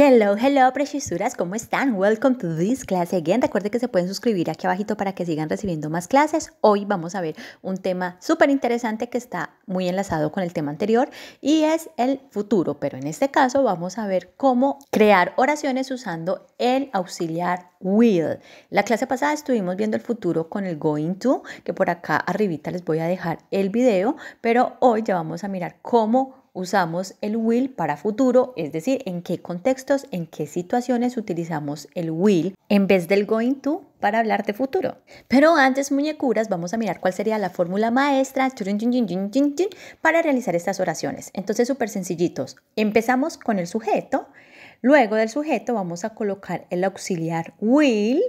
Hello, hello, preciosuras, ¿cómo están? Welcome to this class again. Recuerden que se pueden suscribir aquí abajito para que sigan recibiendo más clases. Hoy vamos a ver un tema súper interesante que está muy enlazado con el tema anterior y es el futuro, pero en este caso vamos a ver cómo crear oraciones usando el auxiliar will. La clase pasada estuvimos viendo el futuro con el going to, que por acá arribita les voy a dejar el video, pero hoy ya vamos a mirar cómo usamos el will para futuro, es decir, en qué contextos, en qué situaciones utilizamos el will en vez del going to para hablar de futuro. Pero antes, muñecuras, vamos a mirar cuál sería la fórmula maestra para realizar estas oraciones. Entonces, súper sencillitos. Empezamos con el sujeto. Luego del sujeto vamos a colocar el auxiliar will.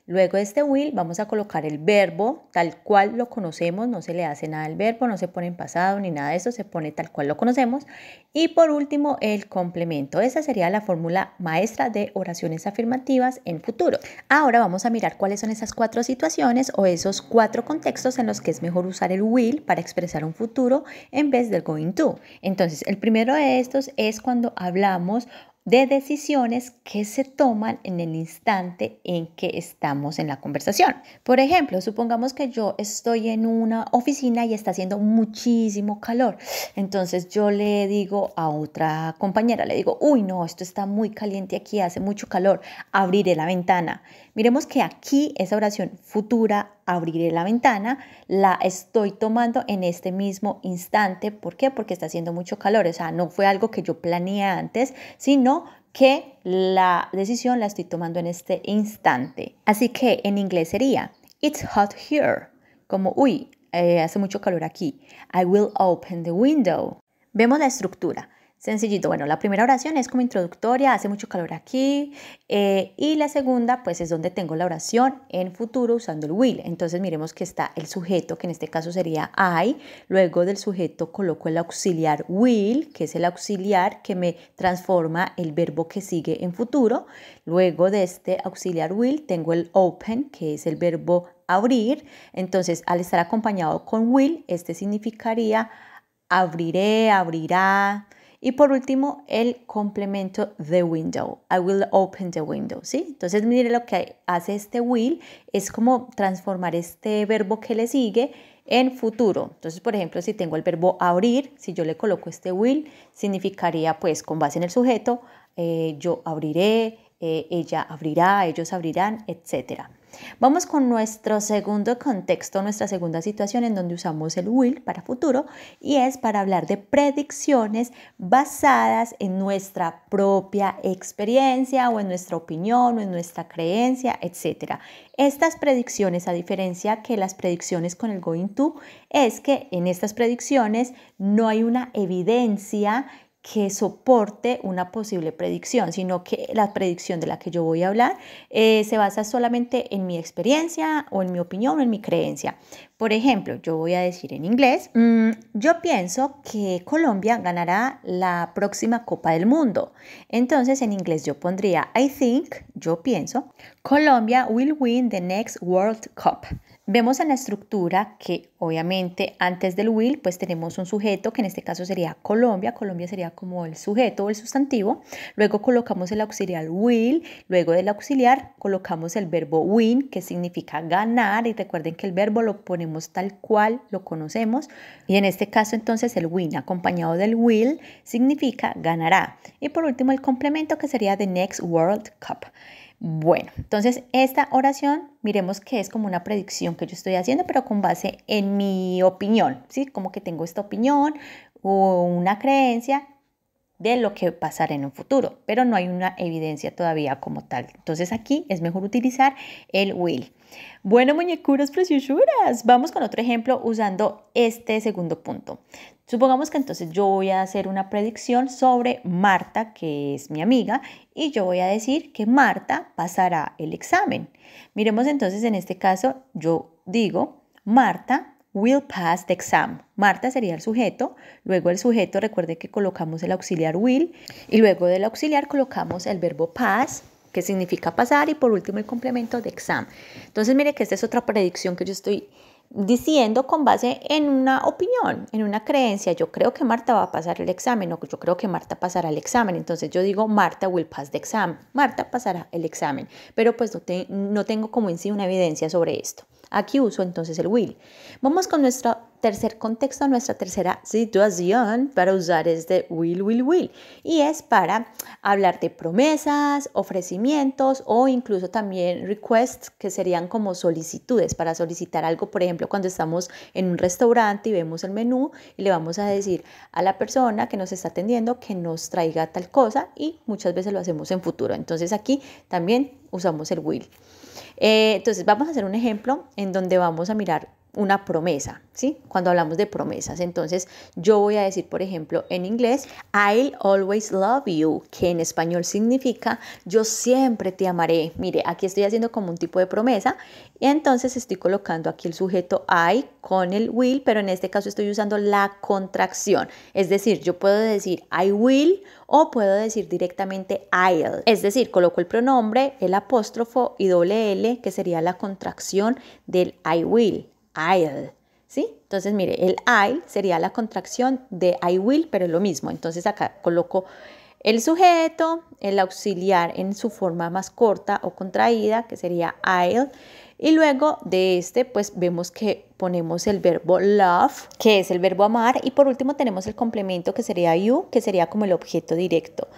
Luego de este will vamos a colocar el verbo tal cual lo conocemos, no se le hace nada al verbo, no se pone en pasado ni nada de eso, se pone tal cual lo conocemos. Y por último el complemento. Esa sería la fórmula maestra de oraciones afirmativas en futuro. Ahora vamos a mirar cuáles son esas cuatro situaciones o esos cuatro contextos en los que es mejor usar el will para expresar un futuro en vez del going to. Entonces el primero de estos es cuando hablamos de decisiones que se toman en el instante en que estamos en la conversación. Por ejemplo, supongamos que yo estoy en una oficina y está haciendo muchísimo calor. Entonces yo le digo a otra compañera, le digo, uy, no, esto está muy caliente aquí, hace mucho calor, abriré la ventana. Miremos que aquí esa oración futura, abriré la ventana, la estoy tomando en este mismo instante. ¿Por qué? Porque está haciendo mucho calor. O sea, no fue algo que yo planeé antes, sino que la decisión la estoy tomando en este instante. Así que en inglés sería, it's hot here. Como, uy, hace mucho calor aquí. I will open the window. Vemos la estructura. Sencillito. Bueno, la primera oración es como introductoria, hace mucho calor aquí, y la segunda pues es donde tengo la oración en futuro usando el will. Entonces miremos que está el sujeto, que en este caso sería I, luego del sujeto coloco el auxiliar will, que es el auxiliar que me transforma el verbo que sigue en futuro. Luego de este auxiliar will tengo el open, que es el verbo abrir. Entonces al estar acompañado con will, este significaría abriré, abrirá. Y por último, el complemento the window. I will open the window, ¿sí? Entonces, mire lo que hace este will, es como transformar este verbo que le sigue en futuro. Entonces, por ejemplo, si tengo el verbo abrir, si yo le coloco este will, significaría, pues, con base en el sujeto, yo abriré, ella abrirá, ellos abrirán, etc. Vamos con nuestro segundo contexto, nuestra segunda situación en donde usamos el will para futuro y es para hablar de predicciones basadas en nuestra propia experiencia o en nuestra opinión o en nuestra creencia, etc. Estas predicciones, a diferencia que las predicciones con el going to, es que en estas predicciones no hay una evidencia que soporte una posible predicción, sino que la predicción de la que yo voy a hablar se basa solamente en mi experiencia o en mi opinión o en mi creencia. Por ejemplo, yo voy a decir en inglés, yo pienso que Colombia ganará la próxima Copa del Mundo. Entonces en inglés yo pondría I think, yo pienso, Colombia will win the next World Cup. Vemos en la estructura que obviamente antes del will pues tenemos un sujeto que en este caso sería Colombia. Colombia sería como el sujeto o el sustantivo. Luego colocamos el auxiliar will. Luego del auxiliar colocamos el verbo win, que significa ganar. Y recuerden que el verbo lo ponemos tal cual lo conocemos. Y en este caso entonces el win acompañado del will significa ganará. Y por último el complemento que sería the next World Cup. Bueno, entonces esta oración, miremos que es como una predicción que yo estoy haciendo, pero con base en mi opinión, ¿sí? Como que tengo esta opinión o una creencia de lo que pasará en un futuro, pero no hay una evidencia todavía como tal. Entonces aquí es mejor utilizar el will. Bueno, muñecuras preciosuras, vamos con otro ejemplo usando este segundo punto. Supongamos que entonces yo voy a hacer una predicción sobre Marta, que es mi amiga, y yo voy a decir que Marta pasará el examen. Miremos entonces en este caso, yo digo Marta will pass the exam. Marta sería el sujeto, luego el sujeto, recuerde que colocamos el auxiliar will y luego del auxiliar colocamos el verbo pass, que significa pasar, y por último el complemento de exam. Entonces mire que esta es otra predicción que yo estoy diciendo con base en una opinión, en una creencia. Yo creo que Marta va a pasar el examen, o yo creo que Marta pasará el examen. Entonces yo digo, Marta will pass the exam. Marta pasará el examen. Pero pues no tengo como en sí una evidencia sobre esto. Aquí uso entonces el will. Vamos con nuestro tercer contexto, nuestra tercera situación para usar este will. Y es para hablar de promesas, ofrecimientos o incluso también requests, que serían como solicitudes para solicitar algo. Por ejemplo, cuando estamos en un restaurante y vemos el menú y le vamos a decir a la persona que nos está atendiendo que nos traiga tal cosa, y muchas veces lo hacemos en futuro. Entonces aquí también usamos el will. Entonces vamos a hacer un ejemplo en donde vamos a mirar una promesa, ¿sí? Cuando hablamos de promesas, entonces yo voy a decir, por ejemplo, en inglés, I'll always love you, que en español significa yo siempre te amaré. Mire, aquí estoy haciendo como un tipo de promesa y entonces estoy colocando aquí el sujeto I con el will, pero en este caso estoy usando la contracción. Es decir, yo puedo decir I will o puedo decir directamente I'll. Es decir, coloco el pronombre, el apóstrofo y doble L, que sería la contracción del I will. I'll, ¿sí? Entonces, mire, el I'll sería la contracción de I will, pero es lo mismo. Entonces, acá coloco el sujeto, el auxiliar en su forma más corta o contraída, que sería I'll. Y luego de este, pues vemos que ponemos el verbo love, que es el verbo amar. Y por último tenemos el complemento, que sería you, que sería como el objeto directo.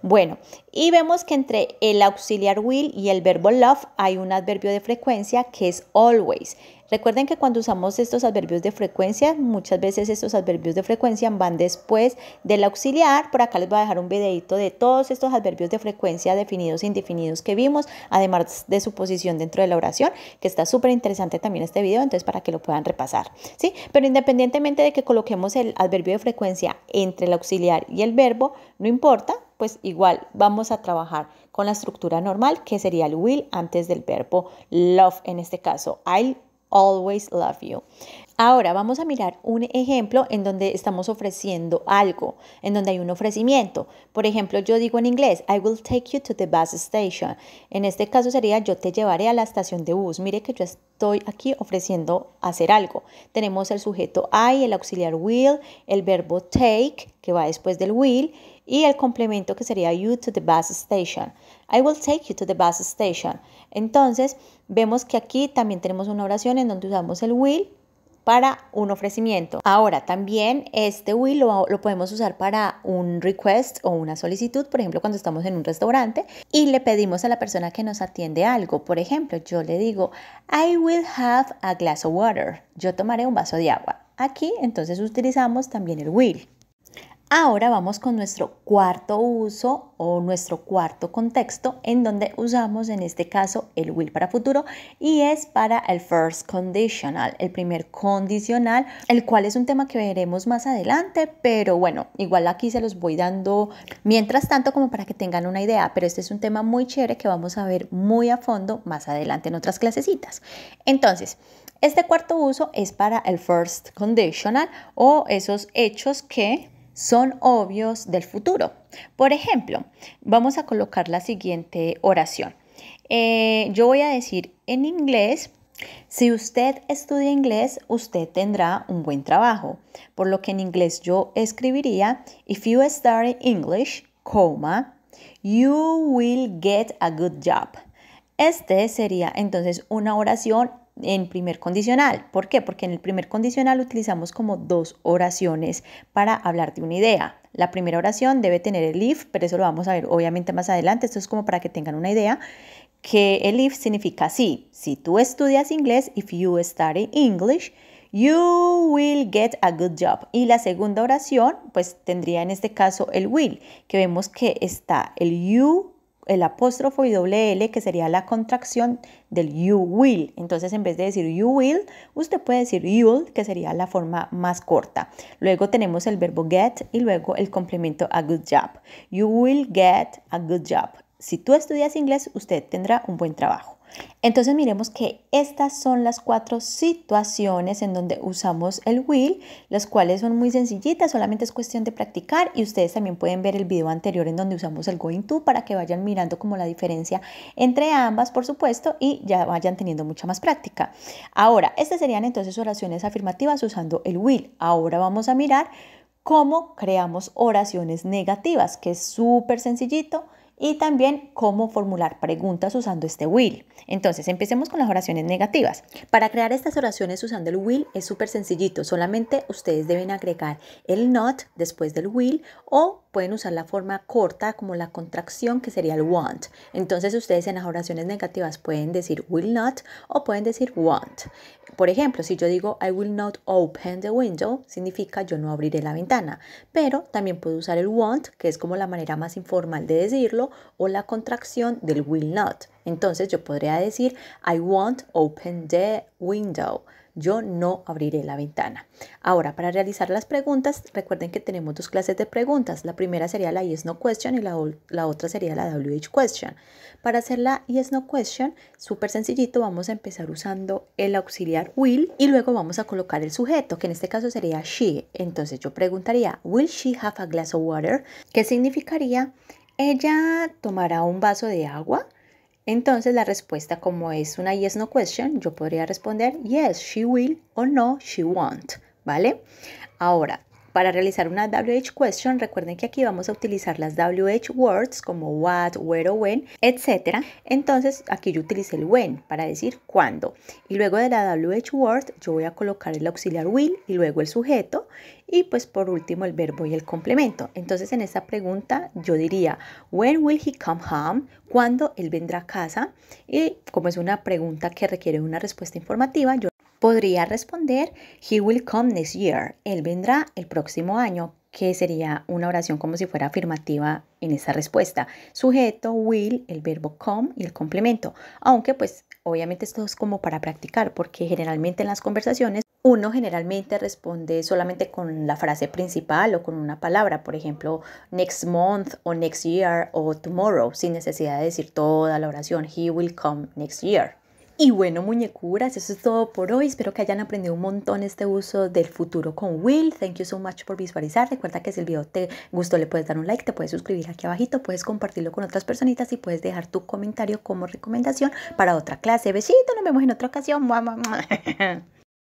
Bueno, y vemos que entre el auxiliar will y el verbo love hay un adverbio de frecuencia que es always. Recuerden que cuando usamos estos adverbios de frecuencia, muchas veces estos adverbios de frecuencia van después del auxiliar. Por acá les voy a dejar un videito de todos estos adverbios de frecuencia definidos e indefinidos que vimos, además de su posición dentro de la oración, que está súper interesante también este video, entonces para que lo puedan repasar, ¿sí? Pero independientemente de que coloquemos el adverbio de frecuencia entre el auxiliar y el verbo, no importa, pues igual vamos a trabajar con la estructura normal, que sería el will antes del verbo love, en este caso, I'll always love you. Ahora vamos a mirar un ejemplo en donde estamos ofreciendo algo, en donde hay un ofrecimiento. Por ejemplo, yo digo en inglés, I will take you to the bus station. En este caso sería, yo te llevaré a la estación de bus. Mire que yo estoy aquí ofreciendo hacer algo. Tenemos el sujeto I, el auxiliar will, el verbo take, que va después del will, y el complemento, que sería you to the bus station. I will take you to the bus station. Entonces, vemos que aquí también tenemos una oración en donde usamos el will para un ofrecimiento. Ahora, también este will lo podemos usar para un request o una solicitud, por ejemplo, cuando estamos en un restaurante y le pedimos a la persona que nos atiende algo. Por ejemplo, yo le digo, I will have a glass of water. Yo tomaré un vaso de agua. Aquí, entonces, utilizamos también el will. Ahora vamos con nuestro cuarto uso o nuestro cuarto contexto, en donde usamos en este caso el will para futuro, y es para el first conditional, el primer condicional, el cual es un tema que veremos más adelante, pero bueno, igual aquí se los voy dando mientras tanto como para que tengan una idea, pero este es un tema muy chévere que vamos a ver muy a fondo más adelante en otras clasecitas. Entonces, este cuarto uso es para el first conditional o esos hechos que son obvios del futuro. Por ejemplo, vamos a colocar la siguiente oración. Yo voy a decir en inglés, si usted estudia inglés, usted tendrá un buen trabajo. Por lo que en inglés yo escribiría, if you study English, you will get a good job. Este sería entonces una oración en primer condicional. ¿Por qué? Porque en el primer condicional utilizamos como dos oraciones para hablar de una idea. La primera oración debe tener el if, pero eso lo vamos a ver obviamente más adelante. Esto es como para que tengan una idea, que el if significa sí. Si tú estudias inglés, if you study English, you will get a good job. Y la segunda oración, pues tendría en este caso el will, que vemos que está el you, el apóstrofo y doble L, que sería la contracción del you will. Entonces, en vez de decir you will, usted puede decir you'll, que sería la forma más corta. Luego tenemos el verbo get y luego el complemento a good job. You will get a good job. Si tú estudias inglés, usted tendrá un buen trabajo. Entonces miremos que estas son las 4 situaciones en donde usamos el will, las cuales son muy sencillitas, solamente es cuestión de practicar y ustedes también pueden ver el video anterior en donde usamos el going to para que vayan mirando como la diferencia entre ambas, por supuesto, y ya vayan teniendo mucha más práctica. Ahora, estas serían entonces oraciones afirmativas usando el will. Ahora vamos a mirar cómo creamos oraciones negativas, que es súper sencillito, y también cómo formular preguntas usando este will. Entonces, empecemos con las oraciones negativas. Para crear estas oraciones usando el will es súper sencillito, solamente ustedes deben agregar el not después del will o pueden usar la forma corta como la contracción que sería el want. Entonces, ustedes en las oraciones negativas pueden decir will not o pueden decir want. Por ejemplo, si yo digo I will not open the window, significa yo no abriré la ventana. Pero también puedo usar el want, que es como la manera más informal de decirlo, o la contracción del will not. Entonces yo podría decir I won't open the window. Yo no abriré la ventana. Ahora, para realizar las preguntas, recuerden que tenemos 2 clases de preguntas. La primera sería la yes, no question y la otra sería la WH question. Para hacer la yes, no question, súper sencillito, vamos a empezar usando el auxiliar will y luego vamos a colocar el sujeto, que en este caso sería she. Entonces yo preguntaría, will she have a glass of water? ¿Qué significaría? ¿Ella tomará un vaso de agua? Entonces la respuesta, como es una yes no question, yo podría responder yes, she will o no, she won't, ¿vale? Ahora, para realizar una WH question, recuerden que aquí vamos a utilizar las WH words como what, where o when, etc. Entonces aquí yo utilicé el when para decir cuándo. Y luego de la WH word yo voy a colocar el auxiliar will y luego el sujeto y pues por último el verbo y el complemento. Entonces en esta pregunta yo diría when will he come home? ¿Cuándo él vendrá a casa? Y como es una pregunta que requiere una respuesta informativa, yo podría responder he will come next year. Él vendrá el próximo año, que sería una oración como si fuera afirmativa en esa respuesta. Sujeto, will, el verbo come y el complemento. Aunque pues obviamente esto es como para practicar porque generalmente en las conversaciones uno generalmente responde solamente con la frase principal o con una palabra, por ejemplo, next month o next year o tomorrow, sin necesidad de decir toda la oración, he will come next year. Y bueno, muñecuras, eso es todo por hoy. Espero que hayan aprendido un montón este uso del futuro con will. Thank you so much por visualizar. Recuerda que si el video te gustó, le puedes dar un like, te puedes suscribir aquí abajito, puedes compartirlo con otras personitas y puedes dejar tu comentario como recomendación para otra clase. Besito, nos vemos en otra ocasión.